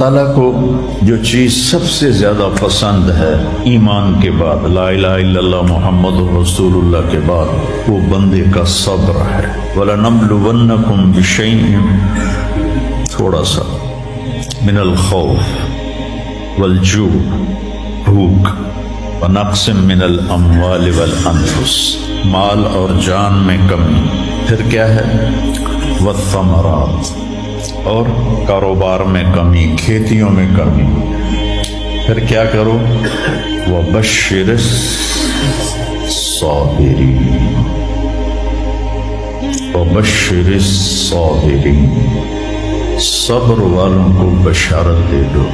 تعالیٰ کو جو چیز سب سے زیادہ پسند ہے ایمان کے بعد، لا الہ الا اللہ محمد رسول اللہ کے بعد، وہ بندے کا صبر ہے۔ وَلَنَبْلُوَنَّكُمْ بِشَيْءٍ، تھوڑا سا، من الخوف والجوع، بھوک، ونقص من الاموال والانفس، مال اور جان میں کمی، پھر کیا ہے، والثمرات، اور کاروبار میں کمی، کھیتیوں میں کمی، پھر کیا کرو، وَبَشِّرِ الصَّابِرِينَ، وَبَشِّرِ الصَّابِرِينَ، صبر والوں کو بشارت دے دو،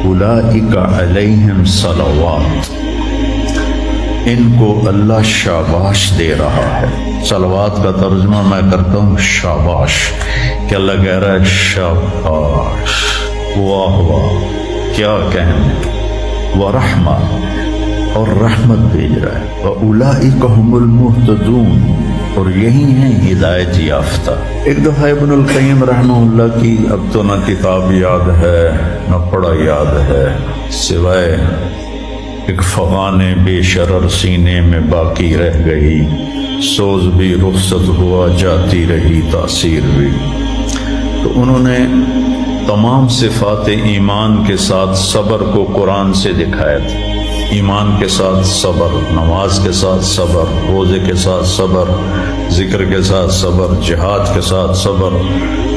اولئک علیہم صلوات، ان کو اللہ شاباش دے رہا ہے۔ صلوات کا ترجمہ میں کرتا ہوں شاباش، کہ اللہ کہہ رہا ہے شاباش، واہ واہ، کیا کہنے، ورحمہ، اور رحمت بھیج رہا ہے، وَأُولَئِكَ هُمُ الْمُهْتَدُونَ، اور یہی ہیں ہدایت یافتہ۔ ایک دفعہ ابن القیم رحمہ اللہ کی اب تو نہ کتاب یاد ہے نہ پڑھا یاد ہے، سوائے ایک فغان بے شرر سینے میں باقی رہ گئی، سوز بھی رخصت ہوا جاتی رہی تاثیر بھی۔ تو انہوں نے تمام صفات ایمان کے ساتھ صبر کو قرآن سے دکھایا تھا۔ ایمان کے ساتھ صبر، نماز کے ساتھ صبر، روزے کے ساتھ صبر، ذکر کے ساتھ صبر، جہاد کے ساتھ صبر،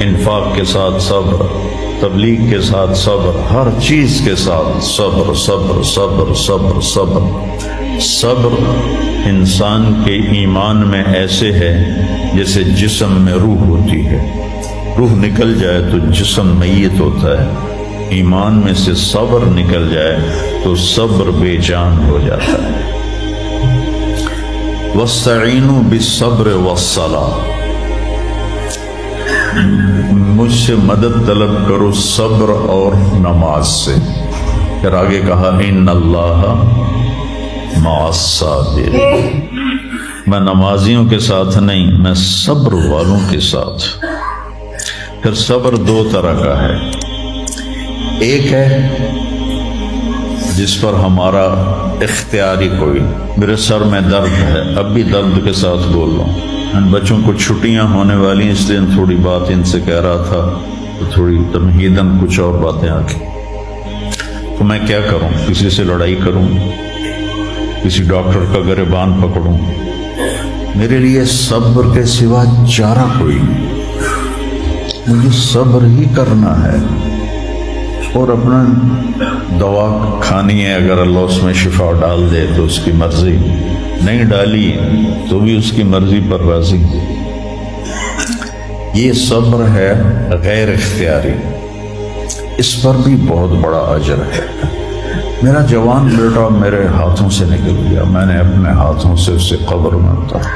انفاق کے ساتھ صبر، تبلیغ کے ساتھ صبر، ہر چیز کے ساتھ صبر صبر صبر صبر صبر۔ صبر انسان کے ایمان میں ایسے ہے جیسے جسم میں روح ہوتی ہے، روح نکل جائے تو جسم میت ہوتا ہے، ایمان میں سے صبر نکل جائے تو صبر بے جان ہو جاتا ہے۔ وَاسْتَعِينُوا بِالصَّبْرِ وَالصَّلَاةِ، مجھ سے مدد طلب کرو صبر اور نماز سے۔ پھر آگے کہا ان اللہ مع الصابرین، میں نمازیوں کے ساتھ نہیں، میں صبر والوں کے ساتھ۔ پھر صبر دو طرح کا ہے، ایک ہے جس پر ہمارا اختیاری کوئی، میرے سر میں درد ہے، اب بھی درد کے ساتھ بول رہا ہوں، ان بچوں کو چھٹیاں ہونے والی اس لیے تھوڑی بات ان سے کہہ رہا تھا تو تھوڑی تمہیداً کچھ اور باتیں آ گئی، تو میں کیا کروں، کسی سے لڑائی کروں، کسی ڈاکٹر کا گریبان پکڑوں؟ میرے لیے صبر کے سوا چارہ کوئی نہیں، مجھے صبر ہی کرنا ہے، اور اپنا دوا کھانی ہے، اگر اللہ اس میں شفا ڈال دے تو اس کی مرضی، نہیں ڈالی تو بھی اس کی مرضی پر راضی۔ یہ صبر ہے غیر اختیاری، اس پر بھی بہت بڑا اجر ہے۔ میرا جوان بیٹا میرے ہاتھوں سے نکل گیا، میں نے اپنے ہاتھوں سے اسے قبر میں اتارا،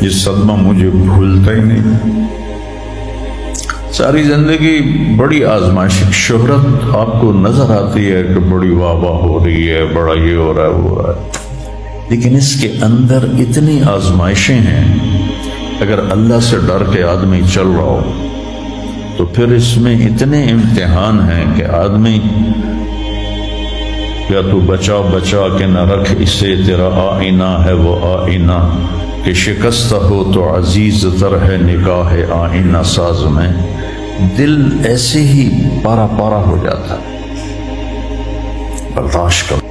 یہ صدمہ مجھے بھولتا ہی نہیں۔ ساری زندگی بڑی آزمائش، شہرت آپ کو نظر آتی ہے کہ بڑی واہ واہ ہو رہی ہے، بڑا یہ ہو رہا ہے وہ ہو رہا ہے، لیکن اس کے اندر اتنی آزمائشیں ہیں، اگر اللہ سے ڈر کے آدمی چل رہا ہو تو پھر اس میں اتنے امتحان ہیں کہ آدمی یا تو بچا بچا کے نہ رکھ اسے، تیرا آئینہ ہے وہ آئینہ، کہ شکستہ ہو تو عزیز تر ہے نگاہ آئینہ ساز میں۔ دل ایسے ہی پارا پارا ہو جاتا ہے، برداشت کرو۔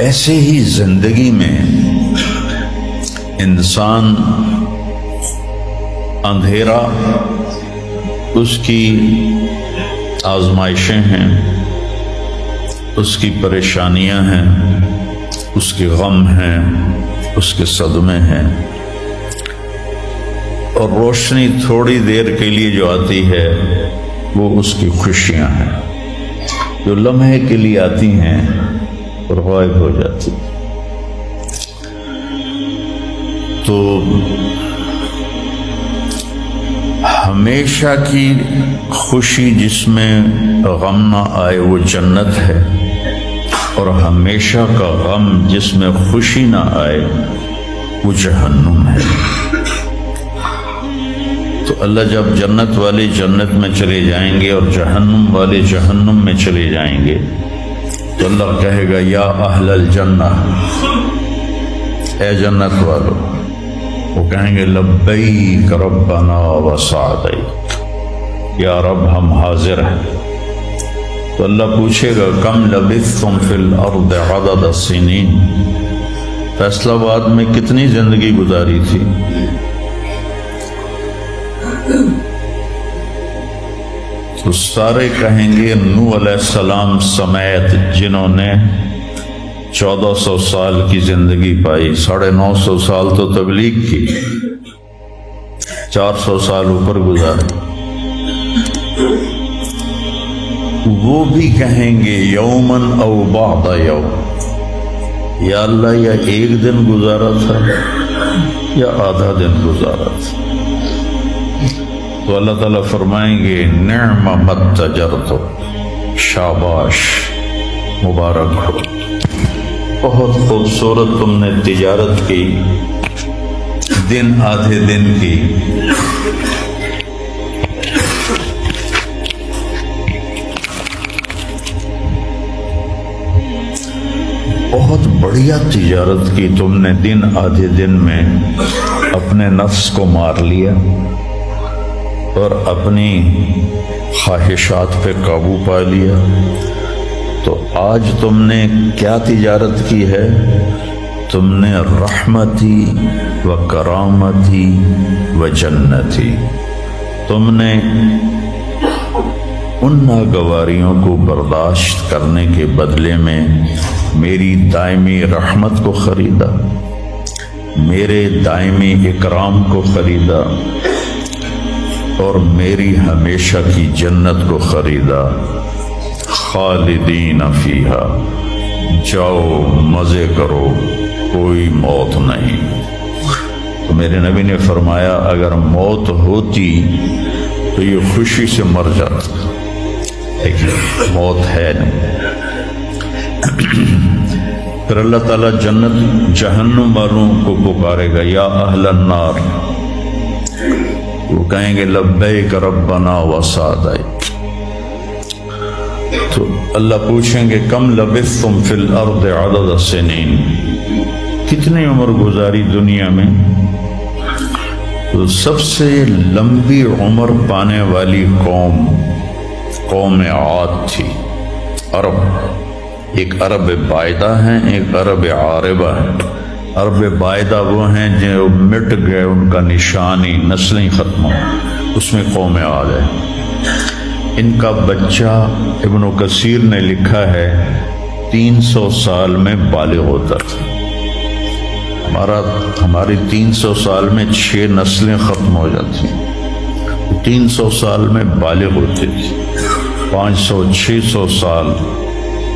ایسے ہی زندگی میں انسان اندھیرا اس کی آزمائشیں ہیں، اس کی پریشانیاں ہیں، اس کے غم ہیں، اس کے صدمے ہیں، اور روشنی تھوڑی دیر کے لیے جو آتی ہے وہ اس کی خوشیاں ہیں، جو لمحے کے لیے آتی ہیں اور غائب ہو جاتی۔ تو ہمیشہ کی خوشی جس میں غم نہ آئے وہ جنت ہے، اور ہمیشہ کا غم جس میں خوشی نہ آئے وہ جہنم ہے۔ تو اللہ جب جنت والے جنت میں چلے جائیں گے اور جہنم والے جہنم میں چلے جائیں گے تو اللہ کہے گا یا اہل الجنہ، اے جنت والو، وہ کہیں گے لبیک ربنا وسعدیک، یا رب ہم حاضر ہیں۔ تو اللہ پوچھے گا کم لبثتم فی الارض عدد السنین، فیصلہ آباد میں کتنی زندگی گزاری تھی؟ تو سارے کہیں گے نوح علیہ السلام سمیت جنہوں نے 1400 سال کی زندگی پائی، 950 سال تو تبلیغ کی، 400 سال اوپر گزارے، وہ بھی کہیں گے یومن او بعض یوم، یا اللہ یا ایک دن گزارا تھا یا آدھا دن گزارا تھا۔ تو اللہ تعالیٰ فرمائیں گے نعم ما تجرتم، شاباش، مبارک ہو، بہت خوبصورت تم نے تجارت کی، دن آدھے دن کی، بہت بڑھیا تجارت کی تم نے، دن آدھے دن میں اپنے نفس کو مار لیا اور اپنی خواہشات پہ قابو پا لیا۔ تو آج تم نے کیا تجارت کی ہے؟ تم نے رحمتی و کرامتی و جنتی، تم نے ان ناگواریوں کو برداشت کرنے کے بدلے میں میری دائمی رحمت کو خریدا، میرے دائمی اکرام کو خریدا اور میری ہمیشہ کی جنت کو خریدا۔ خالدین فیہا، جاؤ مزے کرو، کوئی موت نہیں۔ تو میرے نبی نے فرمایا اگر موت ہوتی تو یہ خوشی سے مر جاتا، لیکن موت ہے نہیں۔ پھر اللہ تعالیٰ جنت جہنم والوں کو پکارے گا یا اہل النار، وہ کہیں گے لبیک ربنا وسعدیک۔ تو اللہ پوچھیں گے کم لبثتم فی الارض عدد السنین، کتنی عمر گزاری دنیا میں؟ تو سب سے لمبی عمر پانے والی قوم عاد تھی، عرب۔ ایک عرب بائدہ ہیں، ایک عرب عاربہ ہیں۔ عرب بائدہ وہ ہیں جو مٹ گئے، ان کا نشانی نسلیں ختم ہو، اس میں قوم عاد ہے۔ ان کا بچہ ابن کثیر نے لکھا ہے 300 سال میں بالغ ہوتا تھا۔ ہماری 300 سال میں 6 نسلیں ختم ہو جاتی، 300 سال میں بالغ ہوتے تھے۔ 500 600 سال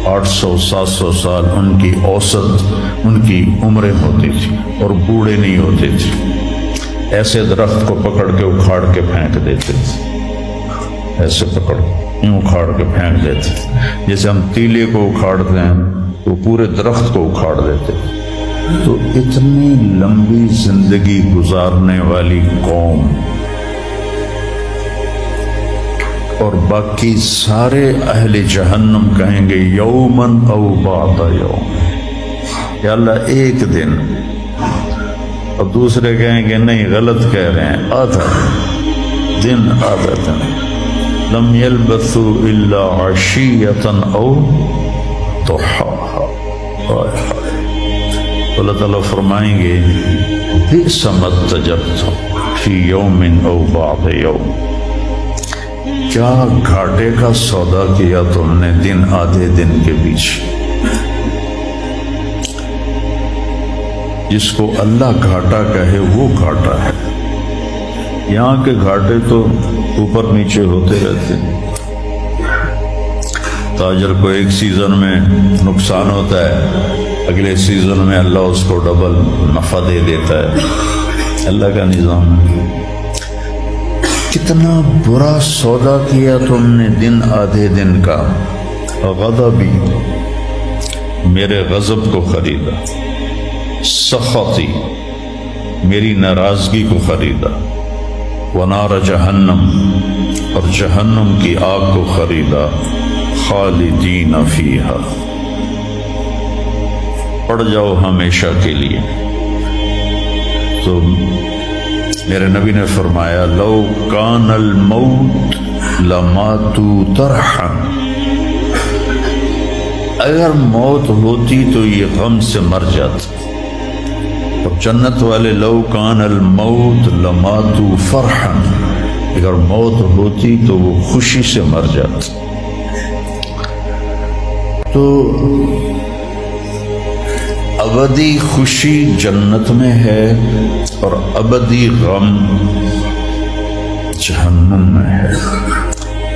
800 700 سال ان کی اوسط ان کی عمریں ہوتی تھی اور بوڑھے نہیں ہوتے تھے۔ ایسے درخت کو پکڑ کے اکھاڑ کے پھینک دیتے تھے، ایسے پکڑ یوں اکھاڑ کے پھینک دیتے، جیسے ہم تیلے کو اکھاڑتے ہیں تو پورے درخت کو اکھاڑ دیتے۔ تو اتنی لمبی زندگی گزارنے والی قوم، اور باقی سارے اہل جہنم کہیں گے یومن او بعض یوم، یا اللہ ایک دن، اور دوسرے کہیں گے نہیں غلط کہہ رہے ہیں، آدھا دن، آدھا دن۔ لم یلبثوا الا عشیۃ او ضحاہا۔ اللہ تعالیٰ فرمائیں گے بئس ما اتجرتم فی یوم او بعض یوم، کیا گھاٹے کا سودا کیا تم نے دن آدھے دن کے بیچ۔ جس کو اللہ گھاٹا کہے وہ گھاٹا ہے، یہاں کے گھاٹے تو اوپر نیچے ہوتے رہتے ہیں۔ تاجر کو ایک سیزن میں نقصان ہوتا ہے، اگلے سیزن میں اللہ اس کو ڈبل نفع دے دیتا ہے، اللہ کا نظام ہے۔ کتنا برا سودا کیا تم نے دن آدھے دن کا۔ غضبی، میرے غضب کو خریدا، سخطی، میری ناراضگی کو خریدا، ونار جہنم، اور جہنم کی آگ کو خریدا، خالدین فیہا، پڑ جاؤ ہمیشہ کے لیے۔ تو میرے نبی نے فرمایا لو کان الموت لماتوا طرحا، اگر موت ہوتی تو یہ غم سے مر جاتے، اور جنت والے لو کان الموت لماتوا فرحا، اگر موت ہوتی تو وہ خوشی سے مر جاتے۔ تو ابدی خوشی جنت میں ہے اور ابدی غم جہنم میں ہے۔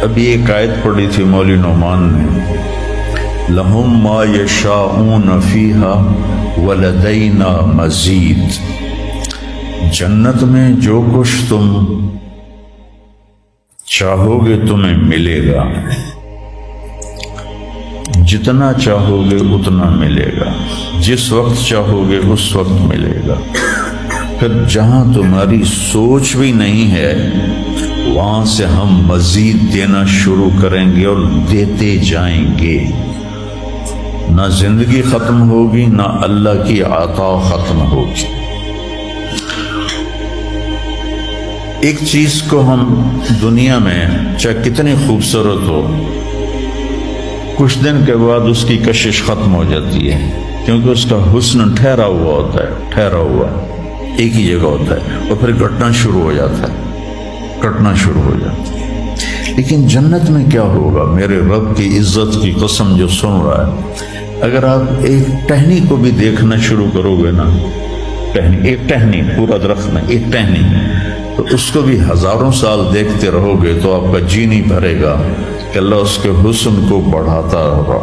ابھی ایک آیت پڑھی تھی مولوی نعمان نے، لہم ما یشاءون فیہا ولدینا مزید، جنت میں جو کچھ تم چاہو گے تمہیں ملے گا، جتنا چاہو گے اتنا ملے گا، جس وقت چاہو گے اس وقت ملے گا۔ پھر جہاں تمہاری سوچ بھی نہیں ہے وہاں سے ہم مزید دینا شروع کریں گے اور دیتے جائیں گے، نہ زندگی ختم ہوگی نہ اللہ کی عطا ختم ہوگی۔ ایک چیز کو ہم دنیا میں چاہے کتنی خوبصورت ہو، کچھ دن کے بعد اس کی کشش ختم ہو جاتی ہے، کیونکہ اس کا حسن ٹھہرا ہوا ہوتا ہے، ٹھہرا ہوا ایک ہی جگہ ہوتا ہے، اور پھر کٹنا شروع ہو جاتا ہے، کٹنا شروع ہو جاتا ہے۔ لیکن جنت میں کیا ہوگا؟ میرے رب کی عزت کی قسم جو سن رہا ہے، اگر آپ ایک ٹہنی کو بھی دیکھنا شروع کرو گے نا، ایک ٹہنی، پورا درخت نہیں، ایک ٹہنی، تو اس کو بھی ہزاروں سال دیکھتے رہو گے تو آپ کا جی نہیں بھرے گا کہ اللہ اس کے حسن کو بڑھاتا رہا،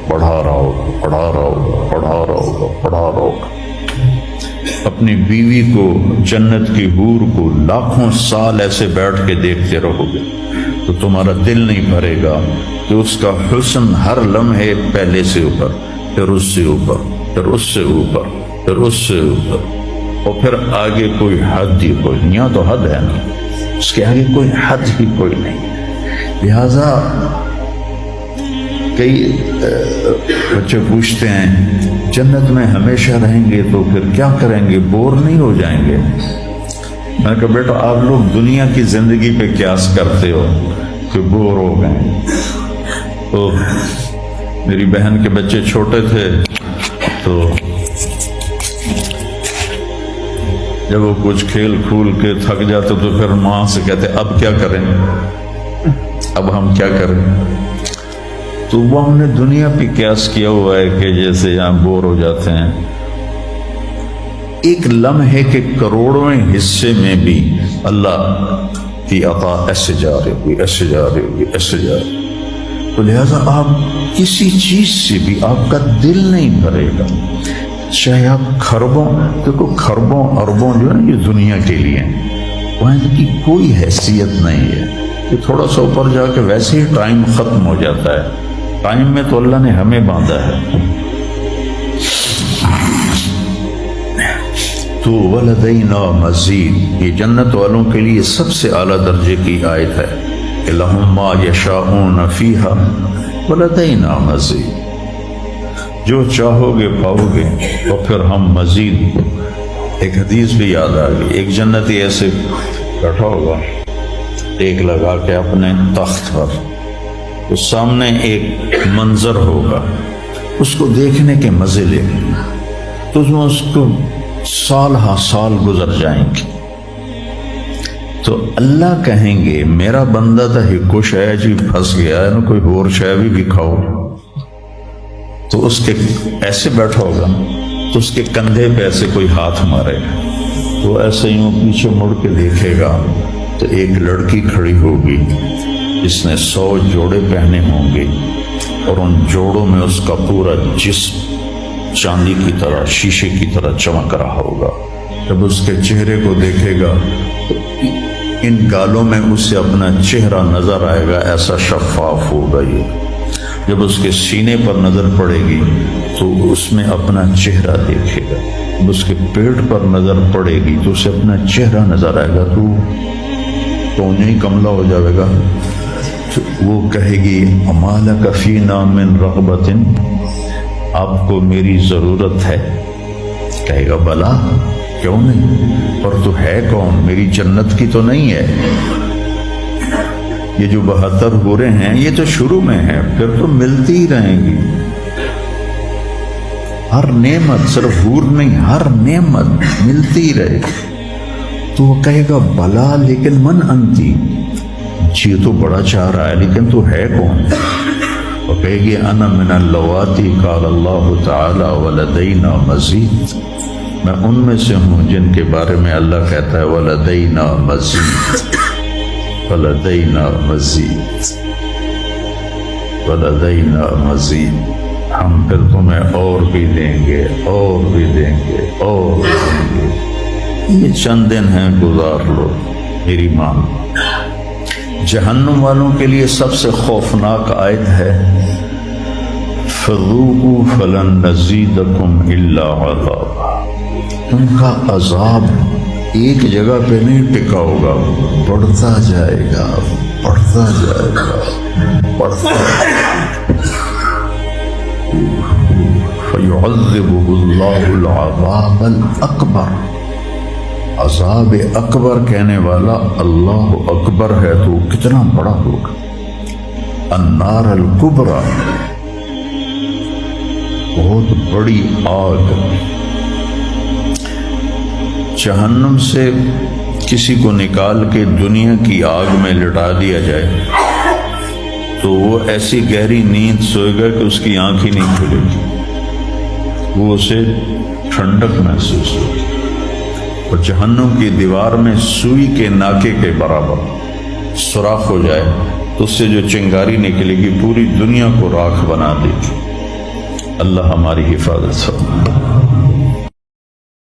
بڑھا رہا ہوگا، بڑھا رہا ہوگا، بڑھا رہا ہوگا، بڑھا رہا ہوگا۔ اپنی بیوی کو، جنت کی حور کو لاکھوں سال ایسے بیٹھ کے دیکھتے رہو گے تو تمہارا دل نہیں بھرے گا کہ اس کا حسن ہر لمحے پہلے سے اوپر، پھر اس سے اوپر، پھر اس سے اوپر، پھر اس سے اوپر، اور پھر آگے کوئی حد ہی کوئی نہیں۔ یہاں تو حد ہے نا، اس کے آگے کوئی حد ہی کوئی نہیں۔ لہذا کئی بچے پوچھتے ہیں جنت میں ہمیشہ رہیں گے تو پھر کیا کریں گے، بور نہیں ہو جائیں گے؟ میں نے کہا بیٹا آپ لوگ دنیا کی زندگی پہ قیاس کرتے ہو کہ بور ہو گئے۔ تو میری بہن کے بچے چھوٹے تھے تو جب وہ کچھ کھیل کھول کے تھک جاتے تو پھر ماں سے کہتے اب کیا کریں، اب ہم کیا کریں؟ تو وہ ہم نے دنیا پہ قیاس کیا ہوا ہے کہ جیسے یہاں بور ہو جاتے ہیں، ایک لمحے کے کروڑویں حصے میں بھی اللہ کی عطا ایسے جا رہی ہوئی، ایسے جا رہی ہوئی، ایسے جا رہی۔ تو لہٰذا آپ کسی چیز سے بھی آپ کا دل نہیں بھرے گا، چاہے آپ خربوں، دیکھو خربوں اربوں جو ہے یہ دنیا کے لیے وہاں کی کوئی حیثیت نہیں ہے، یہ تھوڑا سا اوپر جا کے ویسے ہی ٹائم ختم ہو جاتا ہے۔ ٹائم میں تو اللہ نے ہمیں باندھا ہے۔ تو ولدینا مزید، یہ جنت والوں کے لیے سب سے اعلیٰ درجے کی آیت ہے کہ لہم ما یشاءون فیہا ولدینا مزید، جو چاہو گے پاؤ گے، اور پھر ہم مزید۔ ایک حدیث بھی یاد آ گئی، ایک جنتی ایسے بیٹھا ہوگا ٹیک لگا کے اپنے تخت پر، تو سامنے ایک منظر ہوگا، اس کو دیکھنے کے مزے لے، تو اس میں اس کو سال ہا سال گزر جائیں گے۔ تو اللہ کہیں گے میرا بندہ تھا ہکو شے جی پھنس گیا ہے نا، کوئی اور شے بھی کھاؤ۔ تو اس کے ایسے بیٹھا ہوگا تو اس کے کندھے پہ ایسے کوئی ہاتھ مارے گا، تو ایسے ہی وہ پیچھے مڑ کے دیکھے گا تو ایک لڑکی کھڑی ہوگی جس نے 100 جوڑے پہنے ہوں گے، اور ان جوڑوں میں اس کا پورا جسم چاندی کی طرح، شیشے کی طرح چمک رہا ہوگا۔ جب اس کے چہرے کو دیکھے گا تو ان گالوں میں اسے اپنا چہرہ نظر آئے گا، ایسا شفاف ہوگا یہ۔ جب اس کے سینے پر نظر پڑے گی تو اس میں اپنا چہرہ دیکھے گا، جب اس کے پیٹ پر نظر پڑے گی تو اسے اپنا چہرہ نظر آئے گا، تو تو انہیں ہی کملہ ہو جائے گا. تو وہ کہے گی اما لک فینا من رغبۃ، آپ کو میری ضرورت ہے؟ کہے گا بلا، کیوں نہیں، اور تو ہے کون، میری جنت کی تو نہیں ہے. یہ جو 72 حوریں ہیں یہ تو شروع میں ہیں، پھر تو ملتی ہی رہیں گی. ہر نعمت، صرف حور نہیں، ہر نعمت ملتی ہی رہے گی. تو وہ کہے گا بلا لیکن من انتی، جی تو بڑا چاہ رہا ہے لیکن تو ہے کون؟ وہ کہے گی انا من اللواتی قال اللہ تعالی ولدینا مزید، میں ان میں سے ہوں جن کے بارے میں اللہ کہتا ہے ولدینا مزید، ولدینا مزید، ولدینا مزید، ہم پھر تمہیں اور بھی دیں گے، اور بھی دیں گے، اور بھی دیں گے. یہ چند دن ہیں، گزار لو میری ماں. جہنم والوں کے لیے سب سے خوفناک آیت ہے فذوقوا فلن نزیدکم الا عذابا. ان کا عذاب ایک جگہ پہ نہیں ٹکا ہوگا، بڑھتا جائے گا، بڑھتا جائے گا، بڑھتا جائے گا. فَيُعَذِّبُهُ اللَّهُ الْعَذَابَ الْأَكْبَرَ. عذاب اکبر کہنے والا اللہ اکبر ہے تو وہ کتنا بڑا ہوگا. النار الکبریٰ، بہت بڑی آگ. جہنم سے کسی کو نکال کے دنیا کی آگ میں لٹا دیا جائے تو وہ ایسی گہری نیند سوئے گا کہ اس کی آنکھ ہی نہیں کھلے گی، وہ اسے ٹھنڈک محسوس ہوگی. اور جہنم کی دیوار میں سوئی کے ناکے کے برابر سوراخ ہو جائے تو اس سے جو چنگاری نکلے گی پوری دنیا کو راکھ بنا دے گی. اللہ ہماری حفاظت فرمائے.